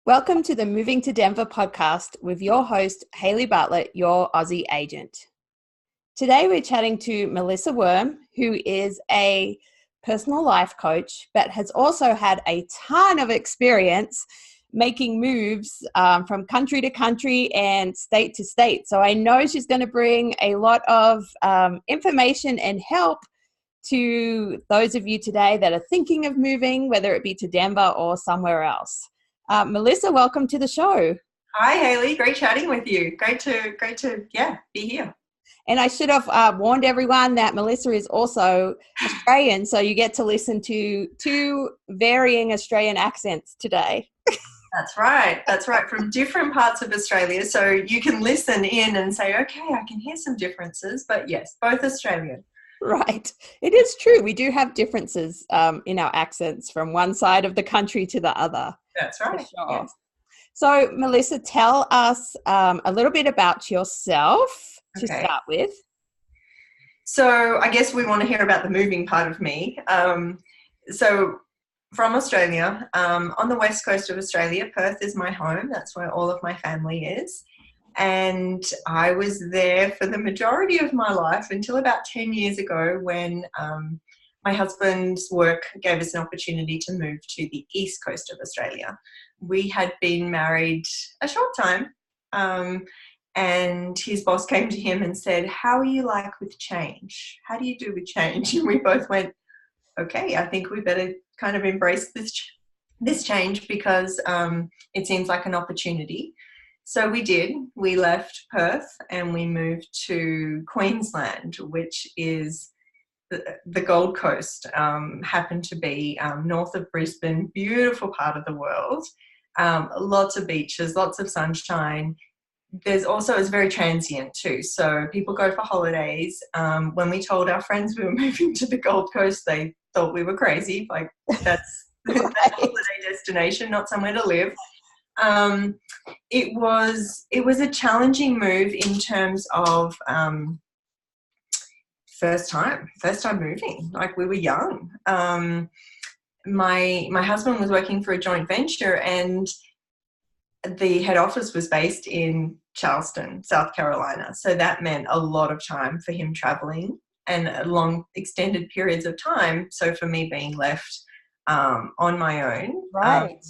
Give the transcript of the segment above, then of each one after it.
Welcome to the Moving to Denver podcast with your host, Hayley Bartlett, your Aussie agent. Today we're chatting to Melissa Worm, who is a personal life coach, but has also had a ton of experience making moves from country to country and state to state. So I know she's going to bring a lot of information and help to those of you today that are thinking of moving, whether it be to Denver or somewhere else. Melissa, welcome to the show. Hi, Hayley. Great chatting with you. Great to be here. And I should have warned everyone that Melissa is also Australian, so you get to listen to two varying Australian accents today. That's right. From different parts of Australia. So you can listen in and say, okay, I can hear some differences, but yes, both Australian. Right. It is true. We do have differences in our accents from one side of the country to the other. That's right. Sure. Yes. So, Melissa, tell us a little bit about yourself to start with. So, I guess we want to hear about the moving part of me. So, from Australia, on the west coast of Australia, Perth is my home. That's where all of my family is. And I was there for the majority of my life until about 10 years ago when my husband's work gave us an opportunity to move to the east coast of Australia. We had been married a short time, and his boss came to him and said, "How are you like with change? How do you do with change?" And we both went, "Okay, I think we better kind of embrace this change because it seems like an opportunity." So we did. We left Perth and we moved to Queensland, which is the Gold Coast, happened to be north of Brisbane, beautiful part of the world, lots of beaches, lots of sunshine. It's very transient too. So people go for holidays. When we told our friends we were moving to the Gold Coast, they thought we were crazy. Like that's a holiday destination, not somewhere to live. It was a challenging move in terms of first time moving. Like we were young. My husband was working for a joint venture and the head office was based in Charleston, South Carolina. So that meant a lot of time for him traveling and long extended periods of time. So for me being left on my own. Right.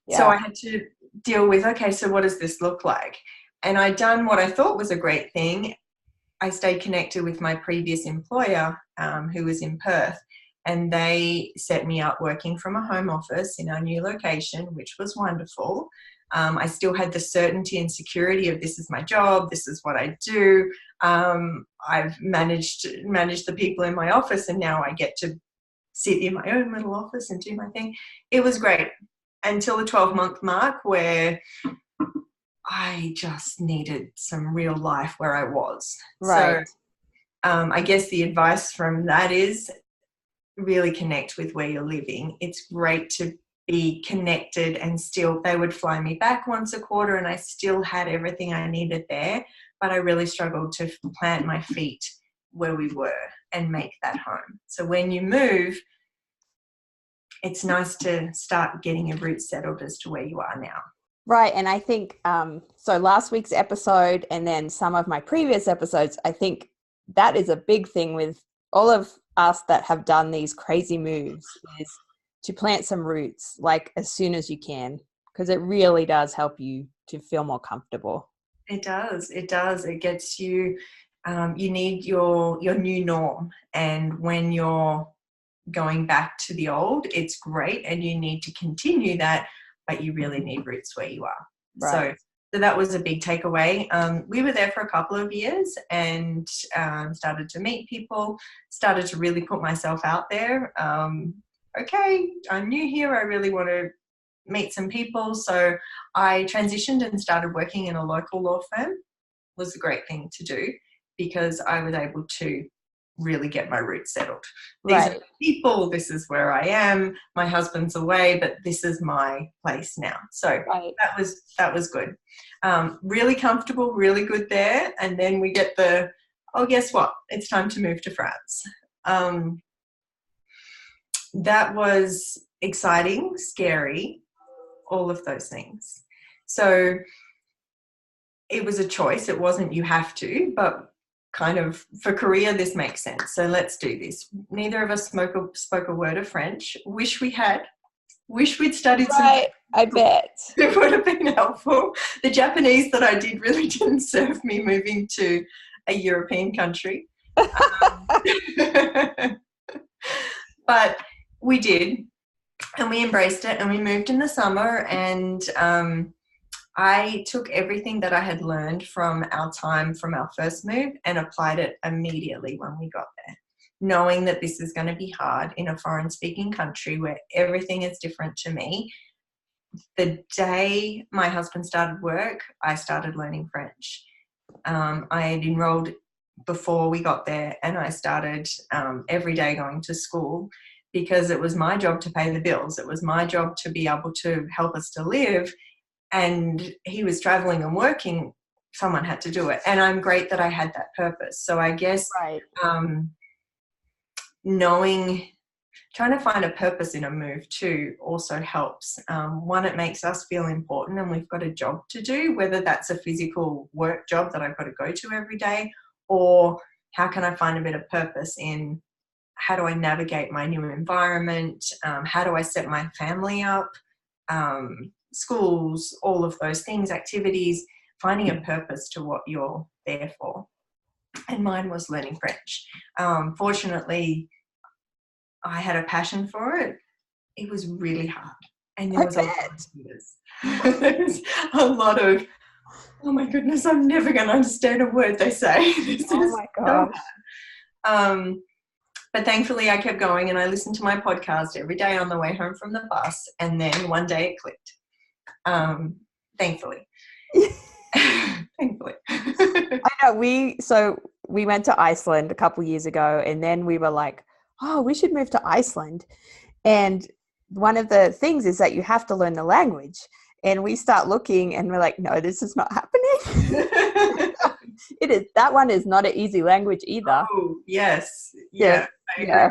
So I had to deal with, okay, so what does this look like? And I'd done what I thought was a great thing. I stayed connected with my previous employer who was in Perth, and they set me up working from a home office in our new location, which was wonderful. I still had the certainty and security of this is my job, this is what I do. I've managed the people in my office, and now I get to sit in my own little office and do my thing. It was great until the 12-month mark where I just needed some real life where I was. Right. So I guess the advice from that is really connect with where you're living. It's great to be connected, and still they would fly me back once a quarter and I still had everything I needed there, but I really struggled to plant my feet where we were and make that home. So when you move, it's nice to start getting your roots settled as to where you are now. Right. And I think, so last week's episode and then some of my previous episodes, I think that is a big thing with all of us that have done these crazy moves is to plant some roots like as soon as you can, because it really does help you to feel more comfortable. It does. It gets you, you need your new norm. And when you're going back to the old, it's great and you need to continue that, but you really need roots where you are. Right. So that was a big takeaway. We were there for a couple of years and started to meet people, started to really put myself out there. Okay, I'm new here. I really want to meet some people. So I transitioned and started working in a local law firm. It was a great thing to do because I was able to really get my roots settled. These are the people, this is where I am, my husband's away, but this is my place now. So that was good. Really comfortable, really good there. And then we get guess what? It's time to move to France. That was exciting, scary, all of those things. So it was a choice. It wasn't you have to, but kind of for Korea, this makes sense. So let's do this. Neither of us spoke a word of French. Wish we had. Wish we'd studied Right, I bet. It would have been helpful. The Japanese that I did really didn't serve me moving to a European country. But we did, and we embraced it, and we moved in the summer, and I took everything that I had learned from our time from our first move and applied it immediately when we got there, knowing that this is going to be hard in a foreign speaking country where everything is different to me. The day my husband started work, I started learning French. I had enrolled before we got there, and I started every day going to school because it was my job to pay the bills. It was my job to be able to help us to live. And he was traveling and working, someone had to do it. And I'm great that I had that purpose. So I guess Right. Trying to find a purpose in a move too also helps. One, it makes us feel important and we've got a job to do, whether that's a physical work job that I've got to go to every day, or how can I find a bit of purpose in how do I navigate my new environment? How do I set my family up? Schools, all of those things, activities, finding a purpose to what you're there for. And mine was learning French. Fortunately, I had a passion for it. It was really hard. And there was a lot of tears. There's a lot of, oh my goodness, I'm never going to understand a word they say. This Oh is my so gosh. hard. But thankfully I kept going, and I listened to my podcast every day on the way home from the bus, and then one day it clicked. Thankfully. Thankfully. I know we went to Iceland a couple years ago, and then we were like, oh, we should move to Iceland. And one of the things is that you have to learn the language. And we start looking and we're like, no, this is not happening. That one is not an easy language either. Oh, yes. Yeah. Yeah.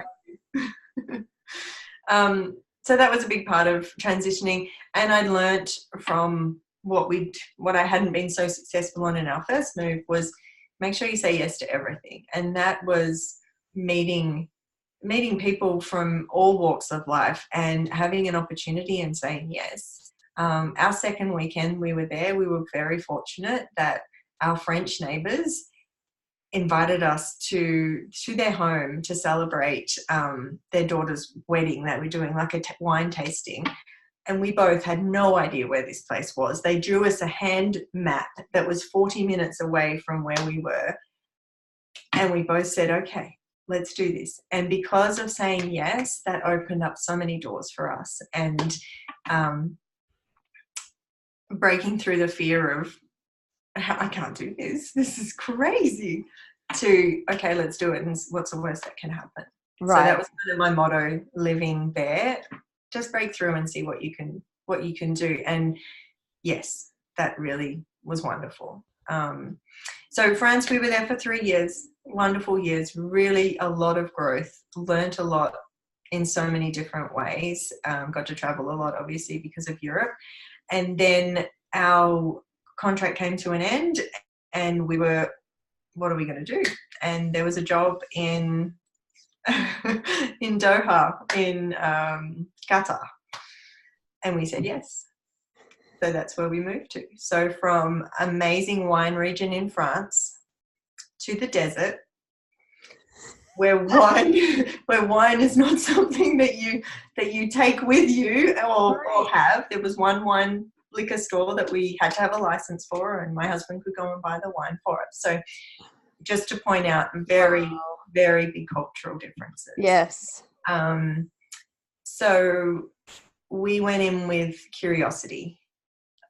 So that was a big part of transitioning, and I learnt from what I hadn't been so successful on in our first move was make sure you say yes to everything. And that was meeting people from all walks of life and having an opportunity and saying yes. Our second weekend we were there, we were very fortunate that our French neighbours invited us to their home to celebrate their daughter's wedding. They were doing like a wine tasting, and we both had no idea where this place was. They drew us a hand map that was 40 minutes away from where we were, and we both said, okay, let's do this. And because of saying yes, that opened up so many doors for us, and breaking through the fear of I can't do this is crazy, to okay, let's do it, and what's the worst that can happen. Right. So that was kind of my motto living there. Just break through and see what you can do. And yes, that really was wonderful. So France, we were there for 3 years, wonderful years, really a lot of growth, learned a lot in so many different ways, got to travel a lot obviously because of Europe. And then our contract came to an end, and we were, what are we going to do? And there was a job in in Doha, in Qatar, and we said yes. So that's where we moved to. So from amazing wine region in France to the desert, where wine is not something that you take with you or have. There was one wine liquor store that we had to have a license for, and my husband could go and buy the wine for us. So just to point out, very, very big cultural differences. Yes. So we went in with curiosity.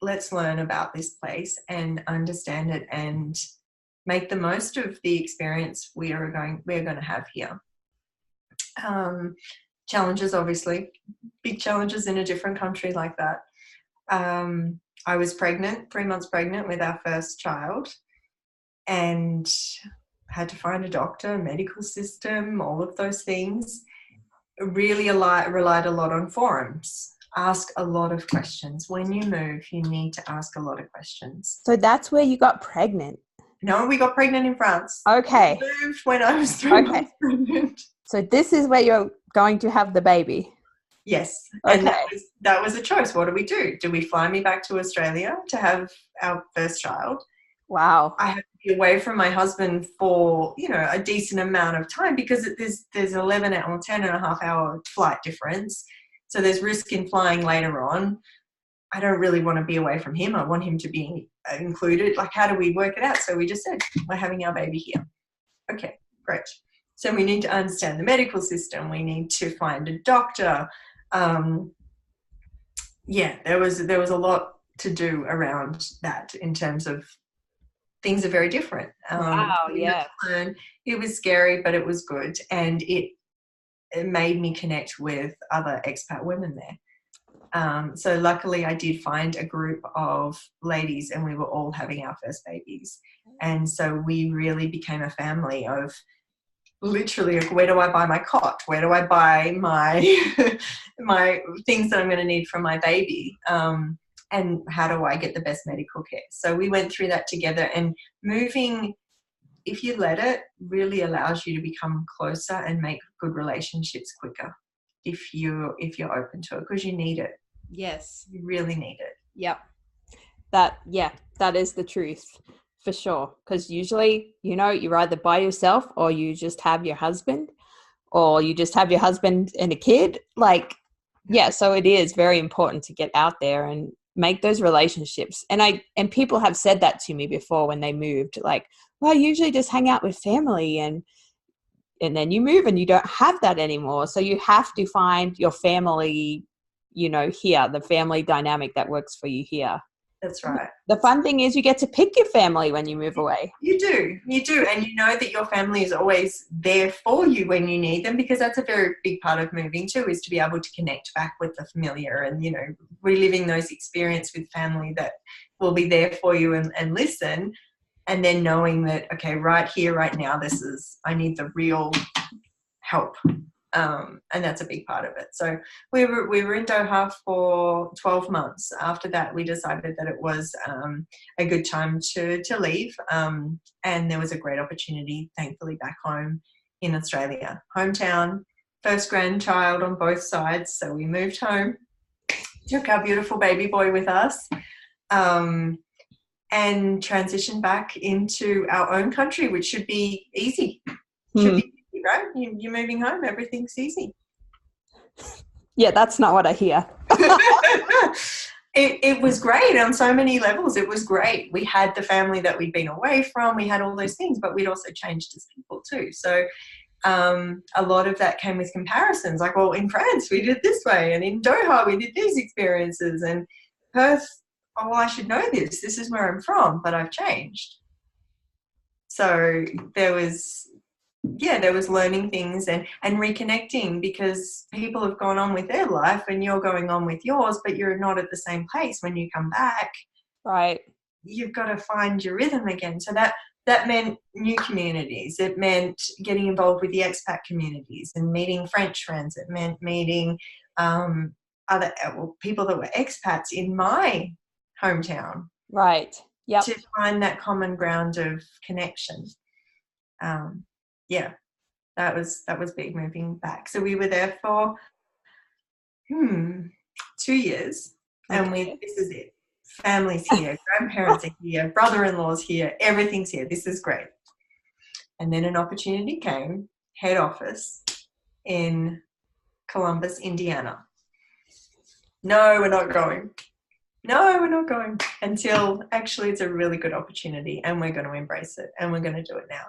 Let's learn about this place and understand it and make the most of the experience we're going to have here. Challenges, obviously, big challenges in a different country like that. I was pregnant, 3 months pregnant with our first child, and had to find a doctor, medical system, all of those things. Really relied a lot on forums. Ask a lot of questions. When you move, you need to ask a lot of questions. So that's where you got pregnant. No, we got pregnant in France. Okay. We moved when I was 3 months pregnant. So this is where you're going to have the baby. Yes. Okay. And that was a choice. What do we do? Do we fly me back to Australia to have our first child? Wow. I have to be away from my husband for, a decent amount of time because there's 11 or 10 and a half hour flight difference. So there's risk in flying later on. I don't really want to be away from him. I want him to be included. Like, how do we work it out? So we just said, we're having our baby here. Okay, great. So we need to understand the medical system. We need to find a doctor. There was a lot to do around that in terms of things are very different. Wow, yeah. It was scary, but it was good. And it made me connect with other expat women there. So luckily I did find a group of ladies and we were all having our first babies. And so we really became a family of literally, where do I buy my cot? Where do I buy my my things that I'm going to need for my baby? And how do I get the best medical care? So we went through that together, and moving, if you let it, really allows you to become closer and make good relationships quicker if you're open to it, because you need it. Yes. You really need it. Yep. That is the truth for sure. Because usually, you're either by yourself or you just have your husband or you just have your husband and a kid. So it is very important to get out there and make those relationships. And people have said that to me before when they moved, like, well, I usually just hang out with family, and then you move and you don't have that anymore. So you have to find your family, here, the family dynamic that works for you here. That's right. The fun thing is you get to pick your family when you move away. You do. And you know that your family is always there for you when you need them, because that's a very big part of moving too, is to be able to connect back with the familiar and, reliving those experiences with family that will be there for you and listen. And then knowing that, okay, right here, right now, I need the real help. And that's a big part of it. So we were in Doha for 12 months. After that, we decided that it was a good time to leave. And there was a great opportunity, thankfully, back home in Australia. Hometown, first grandchild on both sides. So we moved home, took our beautiful baby boy with us, and transitioned back into our own country, which should be easy. Should be easy, right? You're moving home, everything's easy. Yeah, that's not what I hear. It was great on so many levels. It was great. We had the family that we'd been away from. We had all those things, but we'd also changed as people too. So a lot of that came with comparisons. Like, well, in France, we did this way, and in Doha, we did these experiences, and Perth, oh, I should know this. This is where I'm from, but I've changed. So there was learning things and reconnecting, because people have gone on with their life and you're going on with yours, but you're not at the same place when you come back. Right. You've got to find your rhythm again. So that meant new communities. It meant getting involved with the expat communities and meeting French friends. It meant meeting other people that were expats in my hometown. Right. Yep. To find that common ground of connection. That was big, moving back. So we were there for 2 years, and this is it. Family's here, grandparents are here, brother-in-law's here, everything's here. This is great. And then an opportunity came, head office in Columbus, Indiana. No, we're not going. Until actually it's a really good opportunity and we're going to embrace it and we're going to do it now.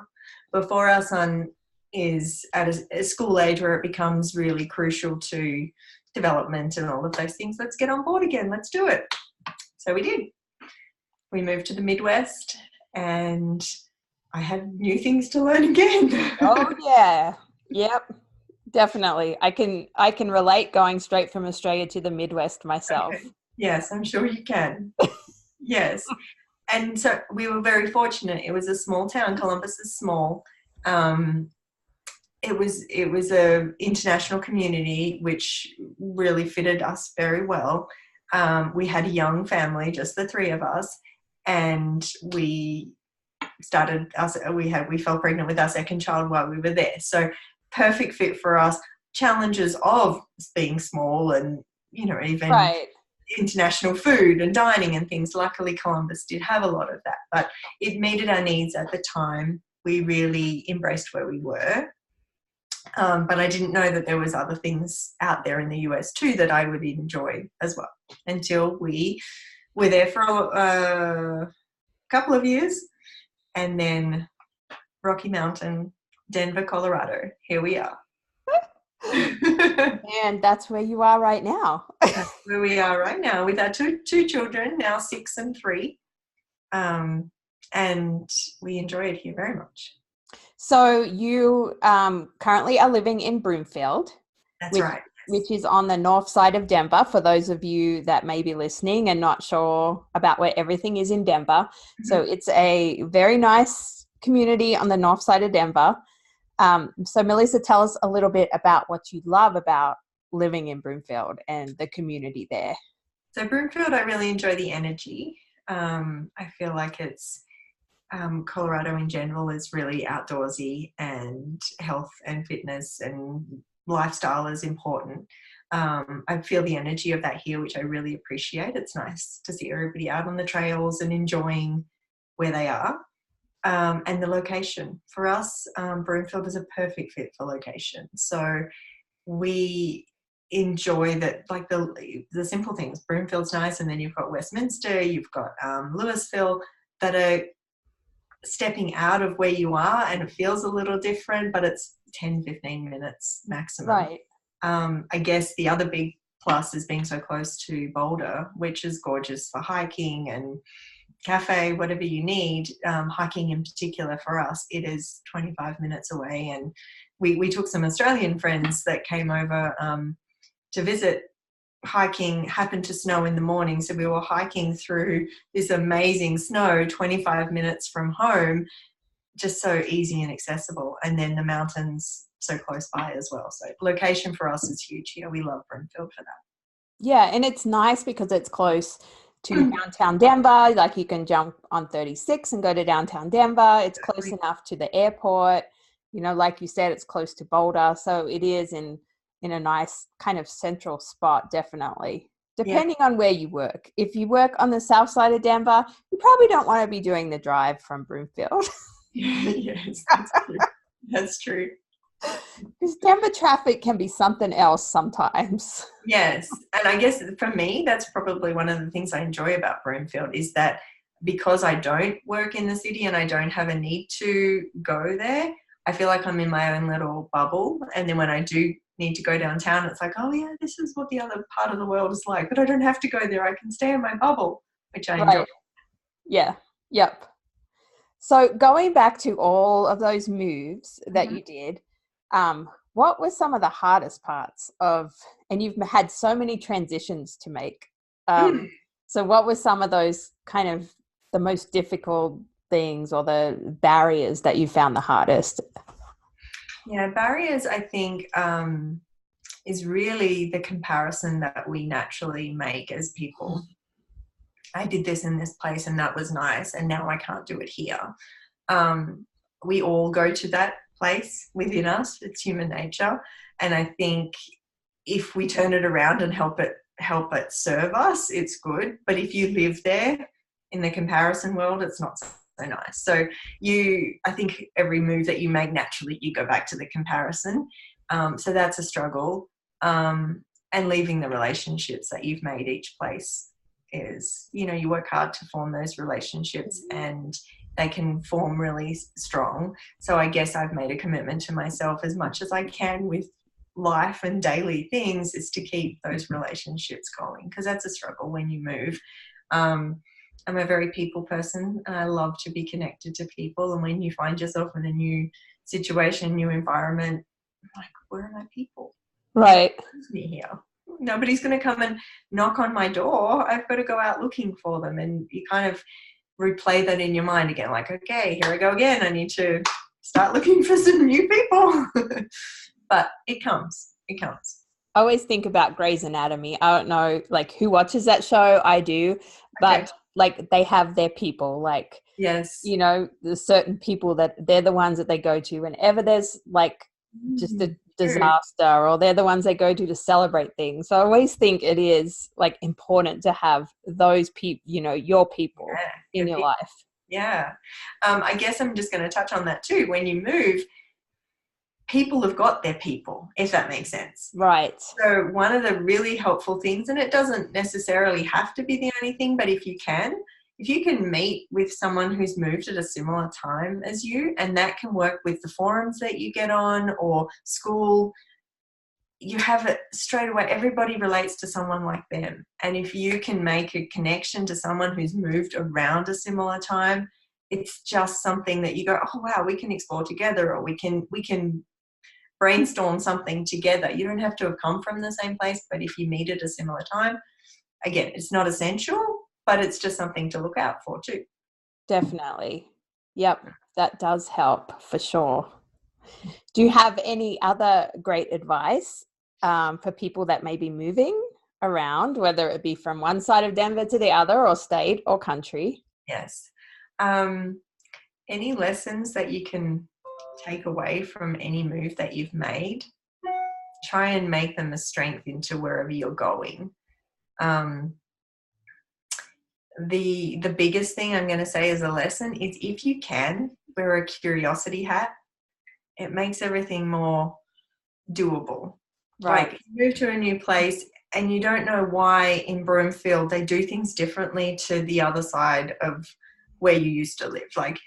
Before our son is at a school age where it becomes really crucial to development and all of those things, let's get on board again. Let's do it. So we did. We moved to the Midwest, and I had new things to learn again. Oh, yeah. Yep. Definitely. I can relate going straight from Australia to the Midwest myself. Okay. Yes, I'm sure you can. Yes. And so we were very fortunate. It was a small town. Columbus is small. it was a international community which really fitted us very well. We had a young family, just the three of us, and we fell pregnant with our second child while we were there. So perfect fit for us. Challenges of being small and, even Right. international food and dining and things. Luckily, Columbus did have a lot of that, but it meted our needs at the time. We really embraced where we were. But I didn't know that there was other things out there in the US too that I would enjoy as well, until we were there for a couple of years, and then Rocky Mountain, Denver, Colorado. Here we are. And that's where you are right now. That's where we are right now with our two children, now 6 and 3. And we enjoy it here very much. So you currently are living in Broomfield. That's right. Which is on the north side of Denver, for those of you that may be listening and not sure about where everything is in Denver. Mm-hmm. So it's a very nice community on the north side of Denver. So Melissa, tell us a little bit about what you love about living in Broomfield and the community there. So Broomfield, I really enjoy the energy. I feel like it's Colorado in general is really outdoorsy, and health and fitness and lifestyle is important. I feel the energy of that here, which I really appreciate. It's nice to see everybody out on the trails and enjoying where they are. And the location. For us, Broomfield is a perfect fit for location. So we enjoy that, like the simple things. Broomfield's nice, and then you've got Westminster, you've got Louisville, that are stepping out of where you are, and it feels a little different, but it's 10-15 minutes maximum. Right. I guess the other big plus is being so close to Boulder, which is gorgeous for hiking and cafe, whatever you need. Hiking in particular for us, it is 25 minutes away, and we took some Australian friends that came over to visit. Hiking happened to snow in the morning, so we were hiking through this amazing snow 25 minutes from home, just so easy and accessible, and then the mountains so close by as well. So location for us is huge here. We love Broomfield for that. Yeah, and it's nice because it's close to downtown Denver. Like, you can jump on 36 and go to downtown Denver. It's close enough to the airport. Like you said, it's close to Boulder. So it is in a nice kind of central spot, definitely, depending on where you work. If you work on the south side of Denver, you probably don't want to be doing the drive from Broomfield. Yes, that's true. Because Denver traffic can be something else sometimes. Yes, and I guess for me, that's probably one of the things I enjoy about Broomfield, is that because I don't work in the city and I don't have a need to go there, I feel like I'm in my own little bubble. And then when I do need to go downtown, it's like, oh yeah, this is what the other part of the world is like, but I don't have to go there. I can stay in my bubble, which I enjoy. Yeah. Yep. So going back to all of those moves that you did, what were some of the hardest parts and you've had so many transitions to make. So what were some of those kind of the most difficult things or the barriers that you found the hardest? Yeah, barriers, I think, is really the comparison that we naturally make as people. I did this in this place and that was nice, and now I can't do it here. We all go to that place within us. It's human nature. And I think if we turn it around and help it serve us, it's good. But if you live there in the comparison world, it's not so nice. So I think every move that you make, naturally you go back to the comparison. So that's a struggle. And leaving the relationships that you've made each place is, you work hard to form those relationships, and they can form really strong. So I guess I've made a commitment to myself, as much as I can with life and daily things, is to keep those relationships going, because that's a struggle when you move. I'm a very people person, and I love to be connected to people. And when you find yourself in a new situation, new environment, I'm like, where are my people? Right. Me here. Nobody's going to come and knock on my door. I've got to go out looking for them. And you kind of replay that in your mind again, like, okay, here I go again. I need to start looking for some new people. But it comes. I always think about Grey's Anatomy. I don't know, like, who watches that show. I do, but Okay. like, they have their people, like, Yes. you know, there's certain people that they're the ones that they go to whenever there's like just a True. disaster, or they're the ones they go to celebrate things. So I always think it is like important to have those people, you know, your people in your life. Yeah. I guess I'm just going to touch on that too. When you move, people have got their people, if that makes sense. Right. So one of the really helpful things, and it doesn't necessarily have to be the only thing, but if you can meet with someone who's moved at a similar time as you, and that can work with the forums that you get on or school, you have it straight away. Everybody relates to someone like them. And if you can make a connection to someone who's moved around a similar time, it's just something that you go, oh wow, we can explore together, or we can brainstorm something together. You don't have to have come from the same place, but if you meet at a similar time, again, it's not essential, but it's just something to look out for too. Definitely. Yep, that does help for sure. Do you have any other great advice for people that may be moving around, whether it be from one side of Denver to the other, or state or country? Yes. Any lessons that you can take away from any move that you've made, try and make them a strength into wherever you're going. The biggest thing I'm going to say as a lesson is, if you can wear a curiosity hat, it makes everything more doable. Right. Like, you move to a new place and you don't know why in Broomfield they do things differently to the other side of where you used to live. Like,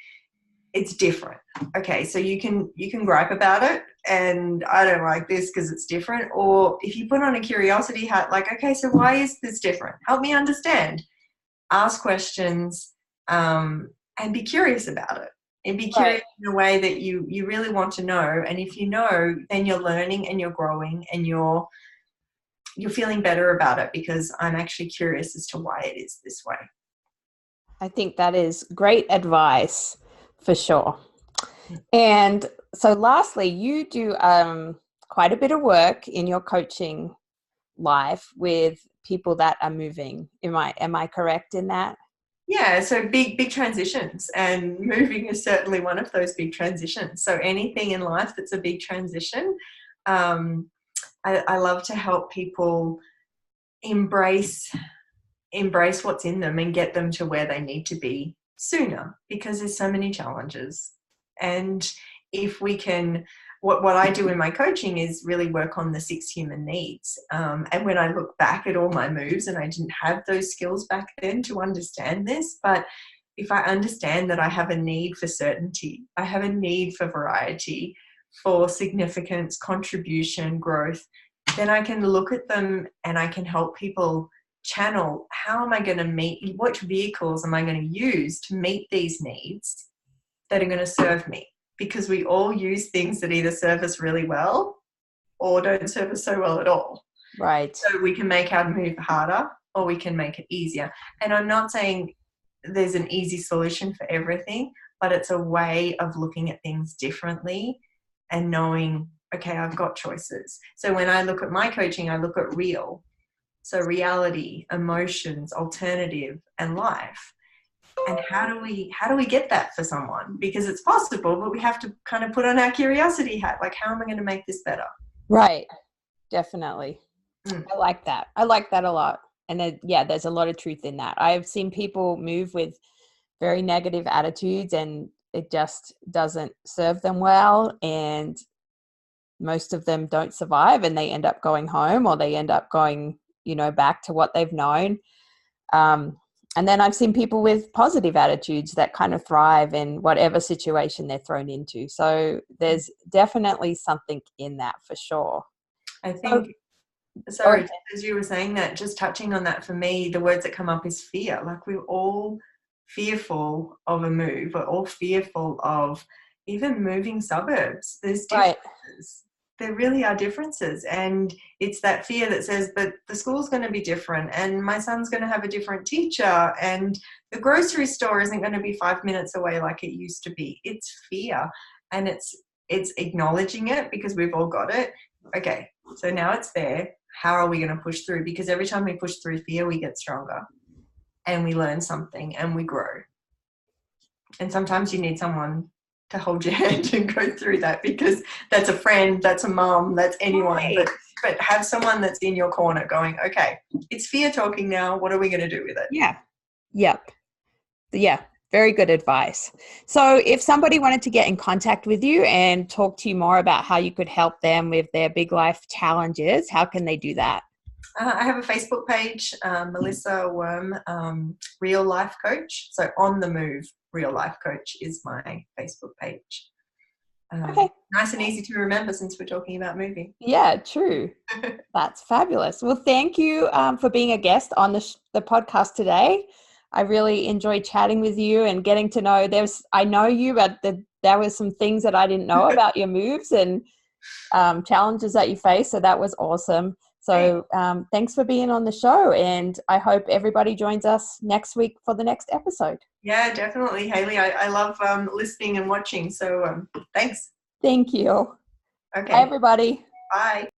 it's different. Okay, so you can gripe about it, and I don't like this because it's different. Or if you put on a curiosity hat, like, okay, so why is this different? Help me understand. Ask questions, and be curious about it. And be curious in a way that you really want to know. And if you know, then you're learning and you're growing and you're feeling better about it, because I'm actually curious as to why it is this way. I think that is great advice for sure. And so lastly, you do quite a bit of work in your coaching life with people that are moving. Am I correct in that? Yeah, so big transitions, and moving is certainly one of those big transitions. So anything in life that's a big transition, I love to help people embrace what's in them and get them to where they need to be sooner, because there's so many challenges. And if we can, what I do in my coaching is really work on the 6 human needs. And when I look back at all my moves, and I didn't have those skills back then to understand this, but if I understand that I have a need for certainty, I have a need for variety, for significance, contribution, growth, then I can look at them and I can help people channel, how am I going to meet, what vehicles am I going to use to meet these needs that are going to serve me? Because we all use things that either serve us really well or don't serve us so well at all. Right. So we can make our move harder, or we can make it easier. And I'm not saying there's an easy solution for everything, but it's a way of looking at things differently and knowing, okay, I've got choices. So when I look at my coaching, I look at real. So reality, emotions, alternative, and life. And how do we get that for someone? Because it's possible, but we have to kind of put on our curiosity hat. Like, how am I going to make this better? Right. Definitely. I like that. I like that a lot. And then, yeah, there's a lot of truth in that. I've seen people move with very negative attitudes, and it just doesn't serve them well. And most of them don't survive, and they end up going home, or they end up going, back to what they've known. And then I've seen people with positive attitudes that kind of thrive in whatever situation they're thrown into. So there's definitely something in that for sure. I think, sorry, as you were saying that, just touching on that, for me, the words that come up is fear. Like, we're all fearful of a move. We're all fearful of even moving suburbs. There's differences. Right. There really are differences. And it's that fear that says, but the school's going to be different, and my son's going to have a different teacher, and the grocery store isn't going to be 5 minutes away like it used to be. It's fear. and it's acknowledging it because we've all got it. Okay, so now it's there. How are we going to push through? Because every time we push through fear, we get stronger and we learn something and we grow. And sometimes you need someone to hold your hand and go through that, because that's a friend, that's a mom, that's anyone. Right. But have someone that's in your corner going, okay, it's fear talking now. What are we going to do with it? Yeah. Yep. Yeah. Very good advice. So if somebody wanted to get in contact with you and talk to you more about how you could help them with their big life challenges, how can they do that? I have a Facebook page, Melissa Worm, Real Life Coach. So On the Move Real Life Coach is my Facebook page. Okay. Nice and easy to remember since we're talking about moving. Yeah, true. That's fabulous. Well, thank you for being a guest on the podcast today. I really enjoyed chatting with you and getting to know. I know you, but there was some things that I didn't know about your moves and challenges that you face. So that was awesome. So thanks for being on the show, and I hope everybody joins us next week for the next episode. Yeah, definitely, Hayley. I love listening and watching. So thanks. Thank you. Okay. Bye, everybody. Bye.